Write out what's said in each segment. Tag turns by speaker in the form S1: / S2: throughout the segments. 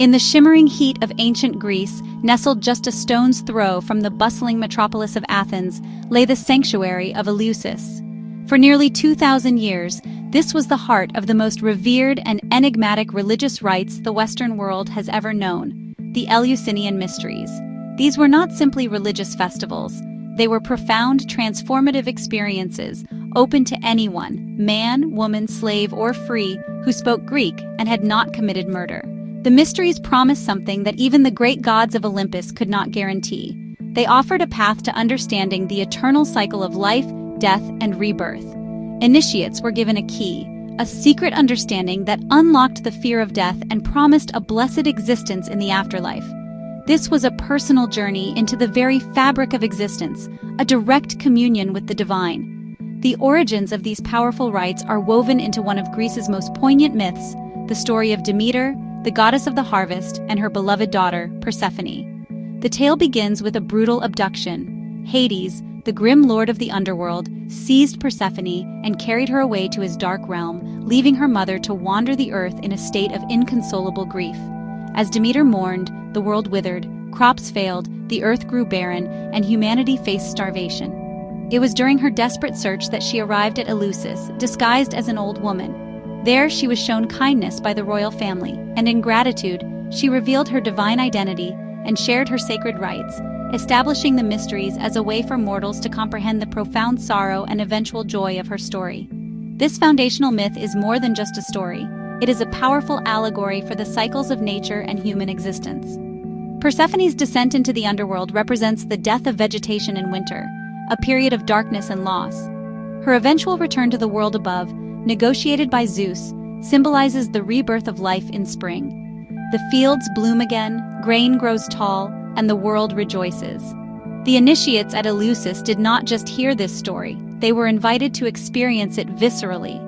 S1: In the shimmering heat of ancient Greece, nestled just a stone's throw from the bustling metropolis of Athens, lay the sanctuary of Eleusis. For nearly 2,000 years, this was the heart of the most revered and enigmatic religious rites the Western world has ever known, the Eleusinian Mysteries. These were not simply religious festivals. They were profound, transformative experiences, open to anyone, man, woman, slave, or free, who spoke Greek and had not committed murder. The mysteries promised something that even the great gods of Olympus could not guarantee. They offered a path to understanding the eternal cycle of life, death, and rebirth. Initiates were given a key, a secret understanding that unlocked the fear of death and promised a blessed existence in the afterlife. This was a personal journey into the very fabric of existence, a direct communion with the divine. The origins of these powerful rites are woven into one of Greece's most poignant myths, the story of Demeter, the goddess of the harvest, and her beloved daughter, Persephone. The tale begins with a brutal abduction. Hades, the grim lord of the underworld, seized Persephone and carried her away to his dark realm, leaving her mother to wander the earth in a state of inconsolable grief. As Demeter mourned, the world withered, crops failed, the earth grew barren, and humanity faced starvation. It was during her desperate search that she arrived at Eleusis, disguised as an old woman. There she was shown kindness by the royal family, and in gratitude, she revealed her divine identity and shared her sacred rites, establishing the mysteries as a way for mortals to comprehend the profound sorrow and eventual joy of her story. This foundational myth is more than just a story. It is a powerful allegory for the cycles of nature and human existence. Persephone's descent into the underworld represents the death of vegetation in winter, a period of darkness and loss. Her eventual return to the world above, negotiated by Zeus, symbolizes the rebirth of life in spring. The fields bloom again, grain grows tall, and the world rejoices. The initiates at Eleusis did not just hear this story, they were invited to experience it viscerally.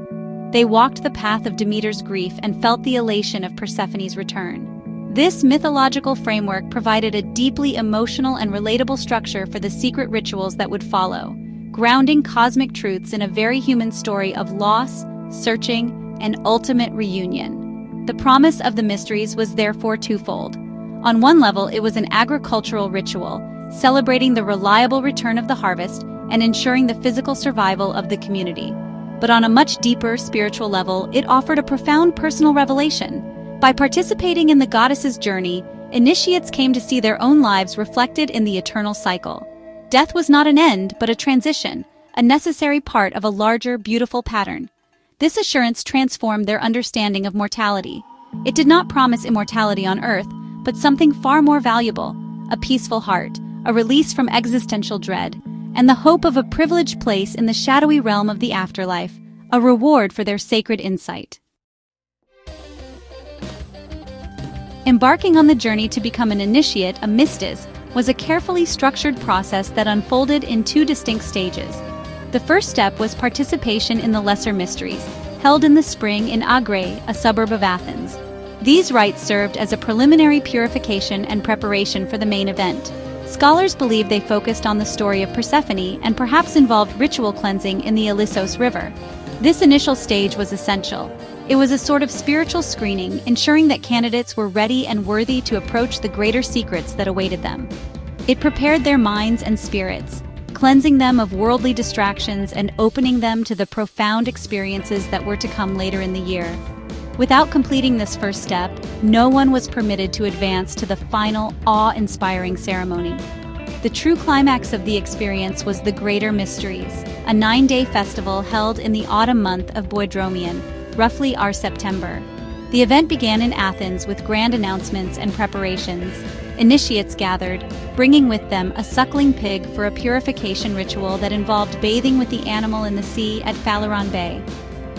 S1: They walked the path of Demeter's grief and felt the elation of Persephone's return. This mythological framework provided a deeply emotional and relatable structure for the secret rituals that would follow, grounding cosmic truths in a very human story of loss, searching, and ultimate reunion. The promise of the mysteries was therefore twofold. On one level, it was an agricultural ritual, celebrating the reliable return of the harvest and ensuring the physical survival of the community. But on a much deeper spiritual level, it offered a profound personal revelation. By participating in the goddess's journey, initiates came to see their own lives reflected in the eternal cycle. Death was not an end, but a transition, a necessary part of a larger, beautiful pattern. This assurance transformed their understanding of mortality. It did not promise immortality on earth, but something far more valuable, a peaceful heart, a release from existential dread, and the hope of a privileged place in the shadowy realm of the afterlife, a reward for their sacred insight. Embarking on the journey to become an initiate, a mystis, was a carefully structured process that unfolded in two distinct stages. The first step was participation in the lesser mysteries, held in the spring in Agre, a suburb of Athens. These rites served as a preliminary purification and preparation for the main event. Scholars believe they focused on the story of Persephone and perhaps involved ritual cleansing in the Ilissos River. This initial stage was essential. It was a sort of spiritual screening, ensuring that candidates were ready and worthy to approach the greater secrets that awaited them. It prepared their minds and spirits, cleansing them of worldly distractions and opening them to the profound experiences that were to come later in the year. Without completing this first step, no one was permitted to advance to the final, awe-inspiring ceremony. The true climax of the experience was the Greater Mysteries, a 9-day festival held in the autumn month of Boedromion, roughly our September. The event began in Athens with grand announcements and preparations. Initiates gathered, bringing with them a suckling pig for a purification ritual that involved bathing with the animal in the sea at Phaleron Bay.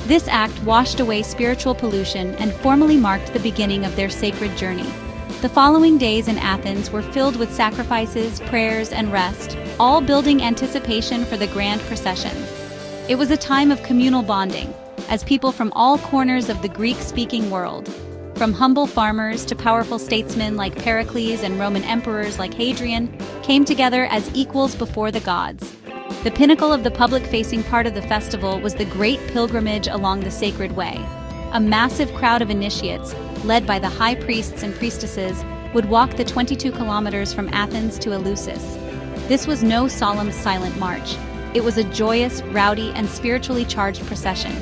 S1: This act washed away spiritual pollution and formally marked the beginning of their sacred journey. The following days in Athens were filled with sacrifices, prayers, and rest, all building anticipation for the grand procession. It was a time of communal bonding, as people from all corners of the Greek-speaking world, from humble farmers to powerful statesmen like Pericles and Roman emperors like Hadrian, came together as equals before the gods. The pinnacle of the public-facing part of the festival was the Great Pilgrimage along the Sacred Way. A massive crowd of initiates, led by the high priests and priestesses, would walk the 22 kilometers from Athens to Eleusis. This was no solemn, silent march. It was a joyous, rowdy, and spiritually charged procession.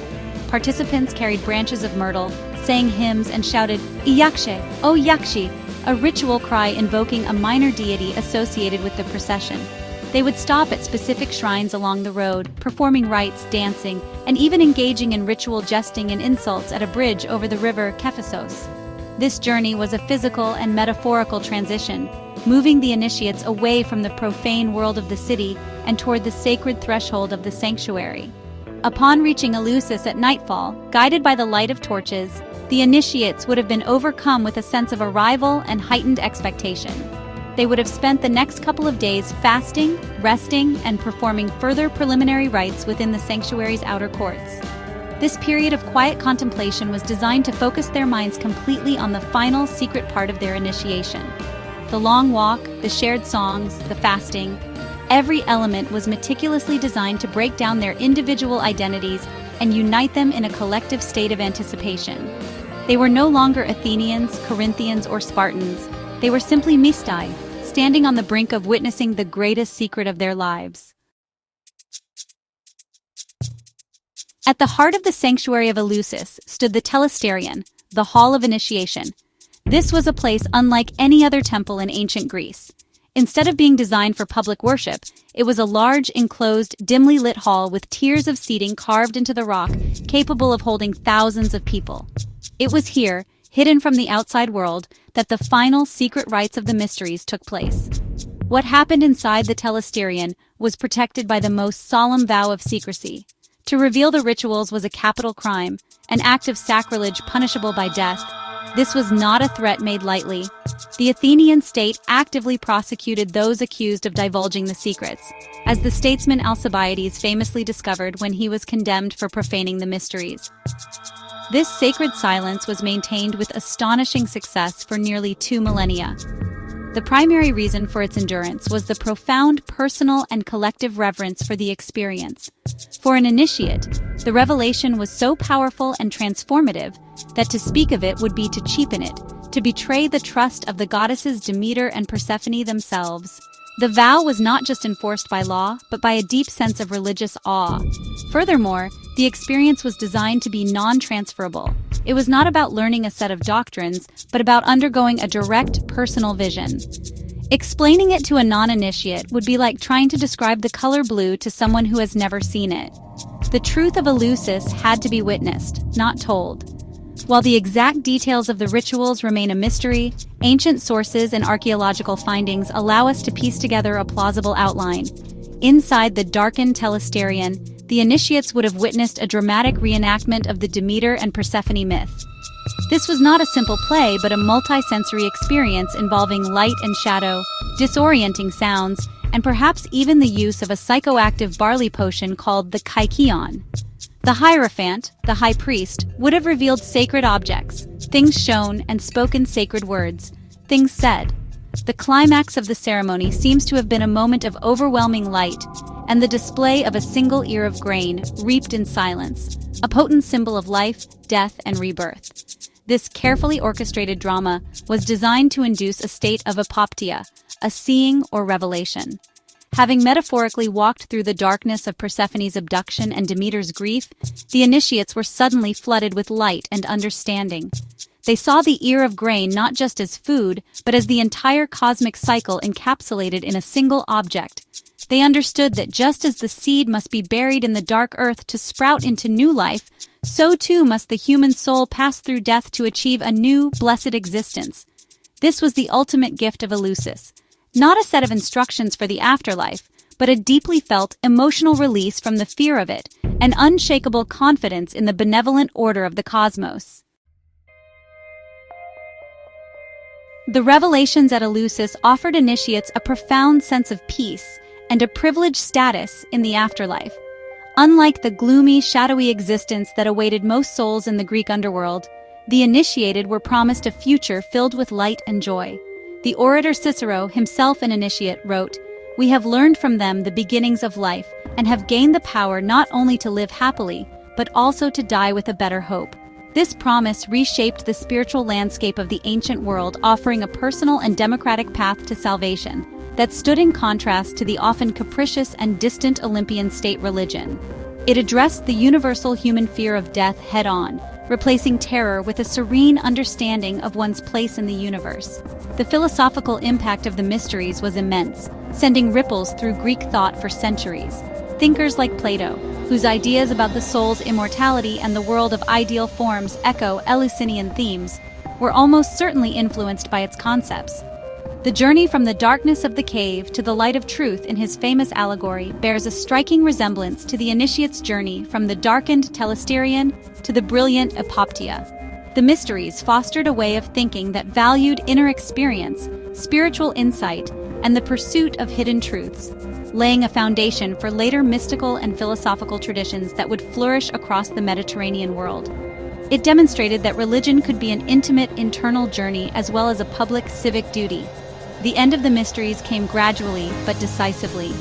S1: Participants carried branches of myrtle, sang hymns, and shouted, "Iyakshe, O Yakshi," a ritual cry invoking a minor deity associated with the procession. They would stop at specific shrines along the road, performing rites, dancing, and even engaging in ritual jesting and insults at a bridge over the river Kephisos. This journey was a physical and metaphorical transition, moving the initiates away from the profane world of the city and toward the sacred threshold of the sanctuary. Upon reaching Eleusis at nightfall, guided by the light of torches, the initiates would have been overcome with a sense of arrival and heightened expectation. They would have spent the next couple of days fasting, resting, and performing further preliminary rites within the sanctuary's outer courts. This period of quiet contemplation was designed to focus their minds completely on the final secret part of their initiation. The long walk, the shared songs, the fasting, every element was meticulously designed to break down their individual identities and unite them in a collective state of anticipation. They were no longer Athenians, Corinthians, or Spartans. They were simply Mistai, standing on the brink of witnessing the greatest secret of their lives. At the heart of the sanctuary of Eleusis stood the Telesterion, the Hall of Initiation. This was a place unlike any other temple in ancient Greece. Instead of being designed for public worship, it was a large, enclosed, dimly lit hall with tiers of seating carved into the rock, capable of holding thousands of people. It was here, hidden from the outside world, that the final secret rites of the mysteries took place. What happened inside the Telesterion was protected by the most solemn vow of secrecy. To reveal the rituals was a capital crime, an act of sacrilege punishable by death. This was not a threat made lightly. The Athenian state actively prosecuted those accused of divulging the secrets, as the statesman Alcibiades famously discovered when he was condemned for profaning the mysteries. This sacred silence was maintained with astonishing success for nearly 2 millennia. The primary reason for its endurance was the profound personal and collective reverence for the experience. For an initiate, the revelation was so powerful and transformative that to speak of it would be to cheapen it, to betray the trust of the goddesses Demeter and Persephone themselves. The vow was not just enforced by law, but by a deep sense of religious awe. Furthermore, the experience was designed to be non-transferable. It was not about learning a set of doctrines, but about undergoing a direct personal vision. Explaining it to a non-initiate would be like trying to describe the color blue to someone who has never seen it. The truth of Eleusis had to be witnessed, not told. While the exact details of the rituals remain a mystery, ancient sources and archaeological findings allow us to piece together a plausible outline. Inside the darkened Telesterion, the initiates would have witnessed a dramatic reenactment of the Demeter and Persephone myth. This was not a simple play, but a multi-sensory experience involving light and shadow, disorienting sounds, and perhaps even the use of a psychoactive barley potion called the kykeon. The Hierophant, the high priest, would have revealed sacred objects, things shown and spoken sacred words, things said. The climax of the ceremony seems to have been a moment of overwhelming light and the display of a single ear of grain reaped in silence, a potent symbol of life, death, and rebirth. This carefully orchestrated drama was designed to induce a state of apoptia, a seeing or revelation. Having metaphorically walked through the darkness of Persephone's abduction and Demeter's grief, the initiates were suddenly flooded with light and understanding. They saw the ear of grain not just as food, but as the entire cosmic cycle encapsulated in a single object. They understood that just as the seed must be buried in the dark earth to sprout into new life, so too must the human soul pass through death to achieve a new, blessed existence. This was the ultimate gift of Eleusis. Not a set of instructions for the afterlife, but a deeply felt emotional release from the fear of it, an unshakable confidence in the benevolent order of the cosmos. The revelations at Eleusis offered initiates a profound sense of peace and a privileged status in the afterlife. Unlike the gloomy, shadowy existence that awaited most souls in the Greek underworld, the initiated were promised a future filled with light and joy. The orator Cicero, himself an initiate, wrote, "We have learned from them the beginnings of life and have gained the power not only to live happily, but also to die with a better hope." This promise reshaped the spiritual landscape of the ancient world, offering a personal and democratic path to salvation that stood in contrast to the often capricious and distant Olympian state religion. It addressed the universal human fear of death head-on, replacing terror with a serene understanding of one's place in the universe. The philosophical impact of the mysteries was immense, sending ripples through Greek thought for centuries. Thinkers like Plato, whose ideas about the soul's immortality and the world of ideal forms echo Eleusinian themes, were almost certainly influenced by its concepts. The journey from the darkness of the cave to the light of truth in his famous allegory bears a striking resemblance to the initiate's journey from the darkened telesterion to the brilliant epoptea. The mysteries fostered a way of thinking that valued inner experience, spiritual insight, and the pursuit of hidden truths, laying a foundation for later mystical and philosophical traditions that would flourish across the Mediterranean world. It demonstrated that religion could be an intimate internal journey as well as a public civic duty. The end of the mysteries came gradually but decisively.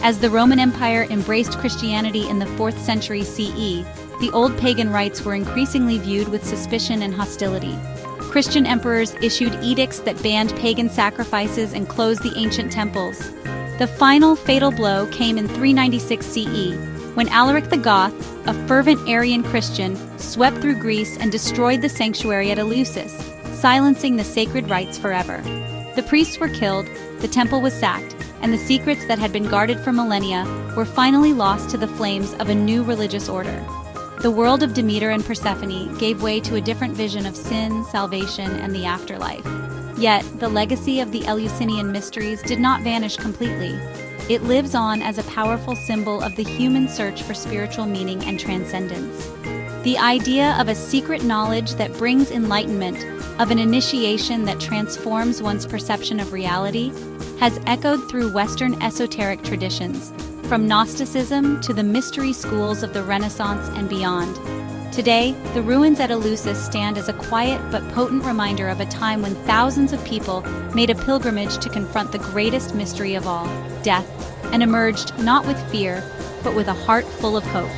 S1: As the Roman Empire embraced Christianity in the 4th century CE, the old pagan rites were increasingly viewed with suspicion and hostility. Christian emperors issued edicts that banned pagan sacrifices and closed the ancient temples. The final fatal blow came in 396 CE, when Alaric the Goth, a fervent Arian Christian, swept through Greece and destroyed the sanctuary at Eleusis, silencing the sacred rites forever. The priests were killed, the temple was sacked, and the secrets that had been guarded for millennia were finally lost to the flames of a new religious order. The world of Demeter and Persephone gave way to a different vision of sin, salvation, and the afterlife. Yet, the legacy of the Eleusinian Mysteries did not vanish completely. It lives on as a powerful symbol of the human search for spiritual meaning and transcendence. The idea of a secret knowledge that brings enlightenment, of an initiation that transforms one's perception of reality, has echoed through Western esoteric traditions, from Gnosticism to the mystery schools of the Renaissance and beyond. Today, the ruins at Eleusis stand as a quiet but potent reminder of a time when thousands of people made a pilgrimage to confront the greatest mystery of all, death, and emerged not with fear, but with a heart full of hope.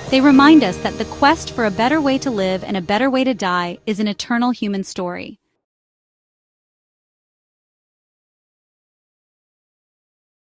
S1: They remind us that the quest for a better way to live and a better way to die is an eternal human story.